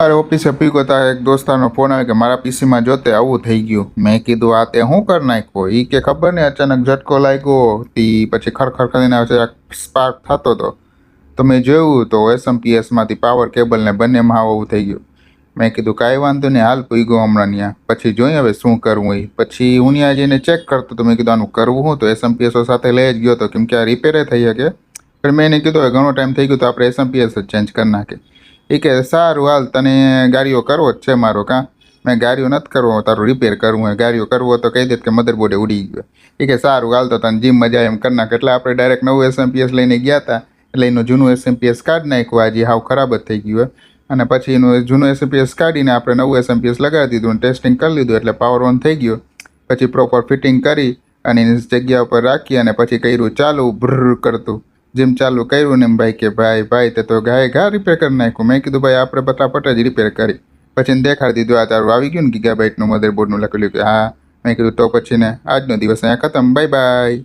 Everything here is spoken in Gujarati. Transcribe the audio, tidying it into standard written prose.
મારે ઓફિસે પીકો તા એક દોસ્તારનો ફોન આવે કે મારા પીસીમાં જોતે આવું થઈ ગયું. મેં કીધું આ તે શું કરી નાખ્યો? એ કે ખબર ને અચાનક ઝટકો લાગ્યો તી પછી ખરખર કરીને સ્પાર્ક થતો હતો તો મેં જોયું તો એસએમપીએસમાંથી પાવર કેબલ ને બંનેમાં આવું થઈ ગયું. મેં કીધું કાંઈ વાંધો નહીં, હાલ પૂગ્યો હમણાં ત્યાં, પછી જોઈએ હવે શું કરવું. એ પછી હું ત્યાં જઈને ચેક કરતો તો મેં કીધું આનું કરવું શું, તો એસએમપીએસો સાથે લઈ જ ગયો હતો કેમ કે આ રિપેરે થઈ શકે. પણ મેં એને કીધું હવે ઘણો ટાઈમ થઈ ગયો તો આપણે એસએમપીએસ જ ચેન્જ કરી નાખીએ. એ કે સારું હાલ, તને ગાડીઓ કરવો જ છે મારો કાં? મેં ગાડીઓ નથી કરવો, તારું રિપેર કરવું હોય. ગાડીઓ કરવો તો કહી દે કે મધરબોર્ડે ઉડી ગયો. એ કે સારું હાલ, તો તને જીમ મજા એમ કરી નાખ. એટલે આપણે ડાયરેક્ટ નવું એસએમપીએસ લઈને ગયા હતા, એટલે એનું જૂનું એસએમપીએસ કાઢી નાખ્યું. હજી હાવ ખરાબ જ થઈ ગયું. અને પછી એનું જૂનું એસએમપીએસ કાઢીને આપણે નવું એસએમપીએસ લગાવી દીધું અને ટેસ્ટિંગ કરી લીધું, એટલે પાવર ઓન થઈ ગયો. પછી પ્રોપર ફિટિંગ કરી અને એની જગ્યા ઉપર રાખી અને પછી કર્યું ચાલુ ભ્ર કરતું. જેમ ચાલુ કર્યું ને એમ ભાઈ કે ભાઈ તે તો ગાય ઘા રિપેર કરી નાખ્યું. મેં કીધું ભાઈ આપણે ફટાફટ જ રિપેર કરી. પછી એને દેખાડી દીધું આ તારું આવી ગયું ને ગીગાબાઇટનું મધરબોર્ડનું લખેલું કે હા. મેં કીધું તો પછી ને આજનો દિવસ અહીંયા ખતમ, બાય બાય.